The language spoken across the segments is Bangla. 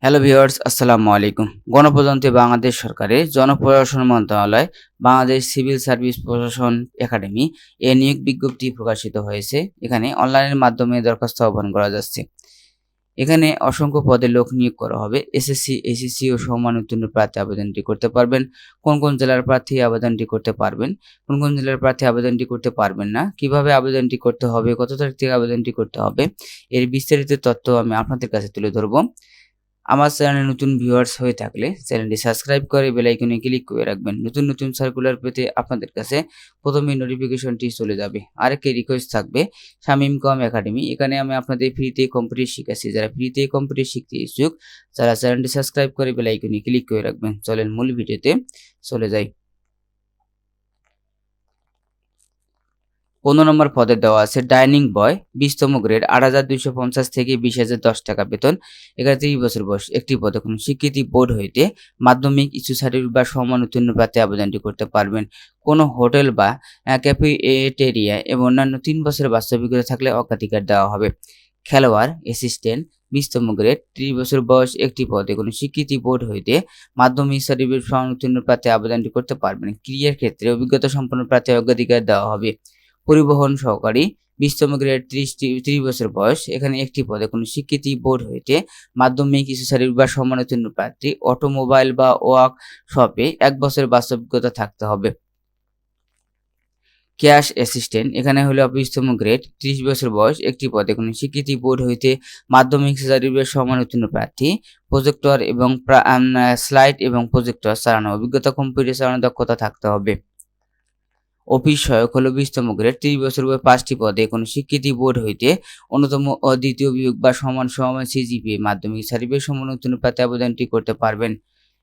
হ্যালো ভিউয়ার্স, আসসালামু আলাইকুম। গণপ্রজাতন্ত্রী বাংলাদেশ সরকারের জনপ্রশাসন মন্ত্রণালয়, বাংলাদেশ সিভিল সার্ভিস প্রশাসন একাডেমি এ নিয়োগ বিজ্ঞপ্তি প্রকাশিত হয়েছে। এখানে অনলাইনের মাধ্যমে দরখাস্ত আহ্বান করা যাচ্ছে। এখানে অসংখ্য পদে লোক নিয়োগ করা হবে। এসএসসি, এইচএসসি ও সমমান উত্তীর্ণ প্রার্থী আবেদনটি করতে পারবেন। কোন কোন জেলার প্রার্থী আবেদনটি করতে পারবেন, কোন কোন জেলার প্রার্থী আবেদনটি করতে পারবেন না, কিভাবে আবেদনটি করতে হবে, কত তারিখ থেকে আবেদনটি করতে হবে, এর বিস্তারিত তথ্য আমি আপনাদের কাছে তুলে ধরব। আমার চ্যানেলে নতুন ভিউয়ার্স হয়ে থাকলে চ্যানেলটি সাবস্ক্রাইব করে বেল আইকনে ক্লিক করে রাখবেন। নতুন নতুন সার্কুলার পেতে আপনাদের কাছে প্রথমেই নোটিফিকেশনটি চলে যাবে। আরেকটি রিকোয়েস্ট থাকবে, শামীম একাডেমি, এখানে আমি আপনাদের ফ্রিতে কম্পিউটার শিখাচ্ছি। যারা ফ্রিতে কম্পিউটার শিখতে ইচ্ছুক তারা চ্যানেলটি সাবস্ক্রাইব করে বেল আইকনে ক্লিক করে রাখবেন। চলেন মূল ভিডিওতে চলে যাই। 15 নম্বর পদে দেওয়া আছে ডাইনিং বয়, 20তম গ্রেড, 8,250 থেকে 20,010 টাকা বেতন। এখানে 30 বছর বয়স। একটি পদে কোনো স্বীকৃতি বোর্ড হইতে মাধ্যমিক, ইস্যু সার্টিফিকেট বা সমান উত্তীর্ণ প্রার্থী আবেদনটি করতে পারবেন। কোনো হোটেল বা ক্যাফেটেরিয়া এবং অন্যান্য 3 বছরের বাস্তব অভিজ্ঞতা থাকলে অগ্রাধিকার দেওয়া হবে। খেলোয়াড় অ্যাসিস্ট্যান্ট, 20তম গ্রেড, 30 বছর বয়স। একটি পদে কোনো স্বীকৃতি বোর্ড হইতে মাধ্যমিক সার্টিফিকেট সমান উত্তীর্ণ প্রার্থী আবেদনটি করতে পারবেন। ক্রিয়ার ক্ষেত্রে অভিজ্ঞতা সম্পন্ন প্রার্থী অগ্রাধিকার দেওয়া হবে। পরিবহন সহকারী, 20তম গ্রেড, 30 বছর বয়স। এখানে একটি পদে কোনো স্বীকৃতি বোর্ড হইতে মাধ্যমিক, ইস্যু সার্টিফিকেট বা সমানোত্তীর্ণ প্রার্থী। অটোমোবাইল বা ওয়ার্কশপে 1 বছরের বাস্তব অভিজ্ঞতা থাকতে হবে। ক্যাশ অ্যাসিস্ট্যান্ট, এখানে হলো 20তম গ্রেড, 30 বছর বয়স। একটি পদে কোনো স্বীকৃতি বোর্ড হইতে মাধ্যমিক, ইস্যু সার্টিফিকেট সমানোত্তীর্ণ প্রার্থী। প্রজেক্টর এবং স্লাইড এবং প্রজেক্টর চালানো অভিজ্ঞতা, কম্পিউটার চালানোর দক্ষতা থাকতে হবে। অফিস সহায়ক হলো 20তম গ্রেড, 30 বছর বয়স। 5টি পদে কোনো স্বীকৃতি বোর্ড হইতে অন্যতম ও দ্বিতীয় বিভাগ বা সমান সিজিপিএ মাধ্যমিক সার্টিফিকেট সমান উত্তীর্ণ প্রার্থী আবেদনটি করতে পারবেন।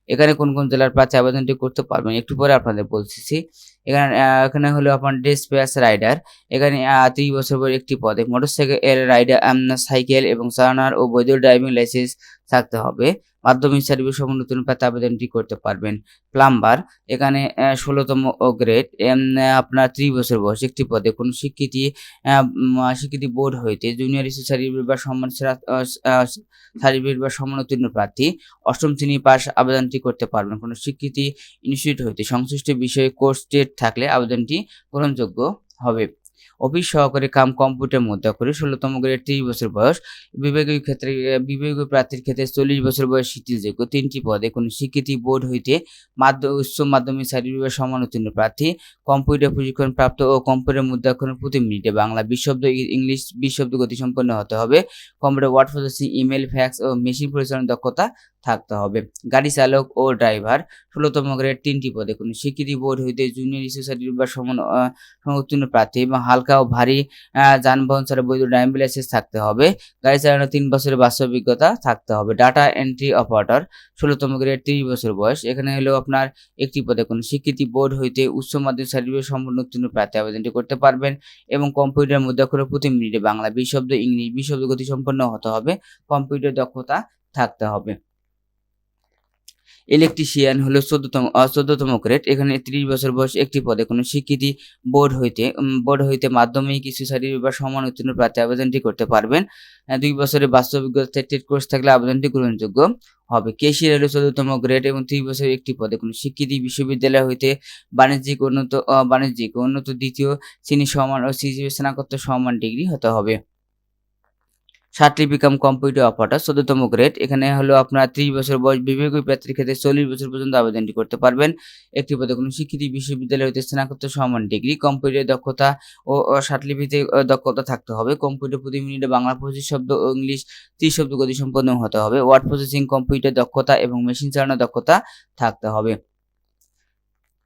এখানে কোন কোন জেলার প্রার্থী আবেদনটি করতে পারবেন একটু পরে আপনাদের বলতেছি। এখানে হলো আপনার ডেসপ্যাচ রাইডার, এখানে 30 বছর বয়স। একটি পদে মোটরসাইকেল রাইডার, সাইকেল এবং চালানোর ও বৈধ ড্রাইভিং লাইসেন্স থাকতে হবে। মাধ্যমিক সার্টিফিকেট সমান উত্তীর্ণ প্রার্থী আবেদনটি করতে পারবেন। প্লাম্বার, এখানে 16তম গ্রেড, আপনার 30 বছর বয়স। একটি পদে কোনো স্বীকৃতি বোর্ড হইতে জুনিয়র ইস্যু সার্টিফিকেট বা সার্টিফিকেট বা সমান উত্তীর্ণ প্রার্থী। 8ম শ্রেণী পাস আবেদনটি করতে পারবেন। কোনো স্বীকৃতি ইনস্টিটিউট হইতে সংশ্লিষ্ট বিষয়ে কোর্স টেট থাকলে আবেদনটি গ্রহণযোগ্য হবে। অফিস সহকারী কম্পিউটার মধ্যকরী, 16তম গ্রেড, 30 বছর বয়স। বিভাগীয় প্রার্থীর ক্ষেত্রে 40 বছর বয়স শিথিলযোগ্য। 3টি পদে কোনো স্বীকৃতি বোর্ড হইতে উচ্চ মাধ্যমিক সার্টিফিকেট সমান উত্তীর্ণ প্রার্থী। কম্পিউটার প্রশিক্ষণ প্রাপ্ত ও কম্পিউটার মুদ্রাক্ষরণ প্রতি মিনিটে বাংলা 20 শব্দ, ইংলিশ 20 শব্দ গতিসম্পন্ন হতে হবে। Computer word processing, email, fax ও মেশিন পরিচালনার দক্ষতা থাকতে হবে। গাড়ি চালক ও ড্রাইভার, 16তম গ্রেড, 3টি পদে কোনো স্বীকৃতি বোর্ড হইতে জুনিয়র ইস্যু সার্টিফিকেট বা সমান উত্তীর্ণ প্রার্থী এবং হালকা ও ভারী যানবাহন ছাড়া বৈধ ড্রাইভিং লাইসেন্স থাকতে হবে। গাড়ি চালানোর 3 বছরের বাস্তব অভিজ্ঞতা থাকতে হবে। ডাটা এন্ট্রি অপারেটর, 16তম গ্রেড, 30 বছর বয়স। এখানে হলো আপনার একটি পদে কোনো স্বীকৃতি বোর্ড হইতে উচ্চ মাধ্যমিক সার্টিফিকেট সম্পন্ন উত্তীর্ণ প্রার্থী আবেদনটি করতে পারবেন এবং কম্পিউটার মুদ্রাক্ষরে প্রতি মিনিটে বাংলা 20 শব্দ, ইংলিশ 20 শব্দ গতিসম্পন্ন হতে হবে। কম্পিউটার দক্ষতা থাকতে হবে। ইলেকট্রিশিয়ান হলো 14তম গ্রেড, এখানে 30 বছর বয়স। একটি পদে কোনো স্বীকৃতি বোর্ড হইতে মাধ্যমিক, ইস্যু সার্টিফিকেট বা সমান উত্তীর্ণ প্রার্থী আবেদনটি করতে পারবেন। 2 বছরের বাস্তব অভিজ্ঞতা টেট কোর্স থাকলে আবেদনটি গ্রহণযোগ্য হবে। কেশিয়ার হলো 14তম গ্রেড এবং 30 বছরের। একটি পদে কোনো স্বীকৃতি বিশ্ববিদ্যালয় হইতে বাণিজ্যিক উন্নত দ্বিতীয় শ্রেণী সমান ও সিজিপিএ স্নাতকোত্তর সমান ডিগ্রি হতে হবে। সার্টিফিকেট কম্পিউটার অপারেটর, 14তম গ্রেড, এখানে হলো আপনার 30 বছর বয়স। বিভাগীয় প্রার্থীর ক্ষেত্রে 40 বছর পর্যন্ত আবেদনটি করতে পারবেন। একটি পদে কোনো স্বীকৃতি বিশ্ববিদ্যালয় হইতে স্নাতকোত্তর সমান ডিগ্রি। কম্পিউটার দক্ষতা ও সার্টিফিকেটে দক্ষতা থাকতে হবে। কম্পিউটার প্রতি মিনিটে বাংলা 25 শব্দ ও ইংলিশ 30 শব্দ গতিসম্পন্ন হতে হবে। ওয়ার্ড প্রসেসিং কম্পিউটার দক্ষতা এবং মেশিন চালানোর দক্ষতা থাকতে হবে।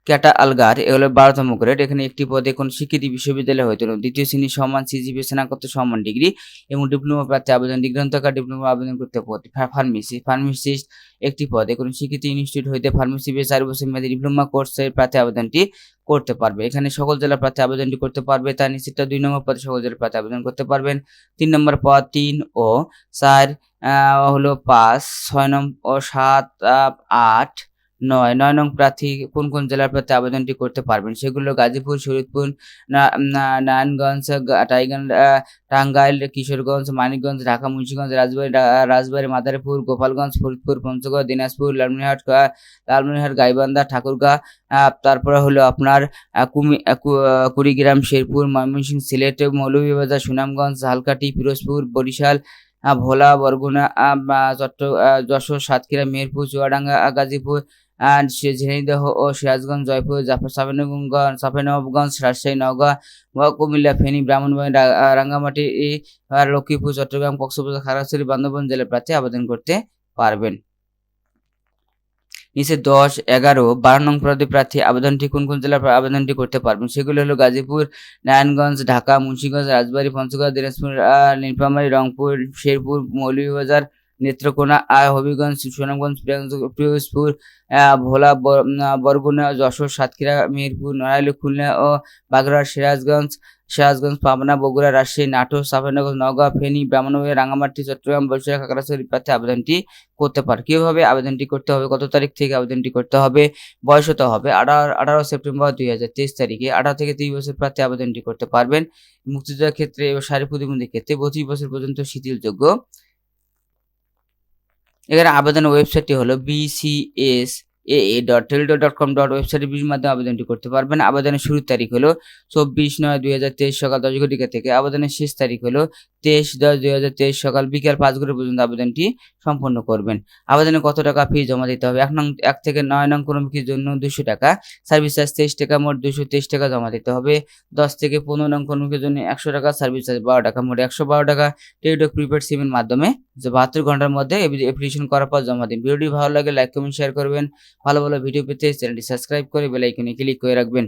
ক্যাটালগার, এগুলো 12তম গ্রেড, এখানে একটি পদে কোনো স্বীকৃতি বিশ্ববিদ্যালয় হইতে দ্বিতীয় শ্রেণী সমান সিজিপিএ স্নাতকোত্তর সমান ডিগ্রি এবং ডিপ্লোমা প্রার্থী আবেদন গ্রন্থাগার ডিপ্লোমা আবেদন করতে পারে। ফার্মাসিস্ট, একটি পদে কোনো স্বীকৃতি ইনস্টিটিউট হইতে ফার্মেসি 4 বছর মেয়াদী ডিপ্লোমা কোর্সের প্রার্থী আবেদনটি করতে পারবে। এখানে সকল জেলার প্রার্থী আবেদনটি করতে পারবে। তার নিচেরটা 2 নম্বর পদে সকল জেলার প্রার্থী আবেদন করতে পারবেন। 3 নম্বর পদ 3 ও 4 হলো 5, 6 নম্বর ও 7, 8, 9 নং প্রার্থী কোন কোন জেলার প্রার্থী আবেদনটি করতে পারবেন সেগুলো গাজীপুর, শরীয়তপুর, নারায়ণগঞ্জ, টাঙ্গাইল, কিশোরগঞ্জ, মানিকগঞ্জ, ঢাকা, মুন্সিগঞ্জ, রাজবাড়ী, মাদারীপুর, গোপালগঞ্জ, ফরিদপুর, পঞ্চগড়, দিনাজপুর, লালমনিরহাট, গাইবান্ধা, ঠাকুরগাঁও, তারপরে হলো আপনার কুড়িগ্রাম, শেরপুর, ময়মনসিংহ, সিলেট, মৌলভীবাজার, সুনামগঞ্জ, ঝালকাঠি, পিরোজপুর, বরিশাল, ভোলা, বরগুনা, যশোর, সাতক্ষীরা, মেহেরপুর, চুয়াডাঙ্গা, গাজীপুর, ঝিনাইদহ ও সিরাজগঞ্জ, জয়পুর, চাঁপাইনবাবগঞ্জ, রাজশাহী, নওগাঁ, কুমিল্লা, ফেনী, ব্রাহ্মণবাড়িয়া, রাঙ্গামাটি, লক্ষ্মীপুর, চট্টগ্রাম, কক্সবাজার, খাগড়াছড়ি, বান্দরবান জেলার প্রার্থী আবেদন করতে পারবেন। নিচে 10, 11, 12 নং প্রার্থী আবেদনটি কোন কোন জেলার আবেদনটি করতে পারবেন সেগুলো হলো গাজীপুর, নারায়ণগঞ্জ, ঢাকা, মুন্সিগঞ্জ, রাজবাড়ী, পঞ্চগড়, দিনাজপুর, নীলফামারী, রংপুর, শেরপুর, মৌলভীবাজার, নেত্রকোনা, হবিগঞ্জ, সুনামগঞ্জ, পিরোজপুর, ভোলা, বরগুনা, যশোর, সাতক্ষীরা, মেহেরপুর, নড়াইল, খুলনা ও বাগেরহাট, সিরাজগঞ্জ, পাবনা, বগুড়া, রাজশাহী, নাটোর, চাঁপাইনবাবগঞ্জ, নওগাঁ, ফেনী, ব্রাহ্মণবাড়িয়া, রাঙ্গামাটি, চট্টগ্রাম, বরিশাল, খাগড়াছড়ি প্রার্থী আবেদনটি করতে পারে। কিভাবে আবেদনটি করতে হবে, কত তারিখ থেকে আবেদনটি করতে হবে, বয়স হতে হবে 18 সেপ্টেম্বর 2023 তারিখে। 18 থেকে 30 বছর প্রার্থী আবেদনটি করতে পারবেন। মুক্তিযোদ্ধার ক্ষেত্রে এবং শারীরিক প্রতিবন্ধীর ক্ষেত্রে 25 বছর পর্যন্ত শিথিলযোগ্য। এখানে আবেদনের ওয়েবসাইটটি হলো bcsaa.teledo.com ওয়েবসাইটের মাধ্যমে আবেদনটি করতে পারবেন। আবেদনের শুরুর তারিখ হলো 24/9/2023 সকাল 10 ঘটিকা থেকে। আবেদনের শেষ তারিখ হলো 23/10/2023 সকাল বিকাল 5 ঘটিকা পর্যন্ত আবেদনটি সম্পন্ন করবেন। আবেদনে কত টাকা ফি জমা দিতে হবে? 1 থেকে 9 নং ক্রমিকের জন্য 200 টাকা, সার্ভিস চার্জ 23 টাকা, মোট 223 টাকা জমা দিতে হবে। 10 থেকে 15 নং ক্রমিকের জন্য 100 টাকা, সার্ভিস চার্জ 12 টাকা, মোট 112 টাকা। টেলিটক প্রিপেড সিমের মাধ্যমে 72 ঘন্টার মধ্যে অ্যাপ্লিকেশন করার পর জমা দিন। ভিডিওটি ভালো লাগে লাইক, কমেন্ট, শেয়ার করবেন। ভালো ভালো ভিডিও পেতে চ্যানেলটি সাবস্ক্রাইব করে বেল আইকনে ক্লিক করে রাখবেন।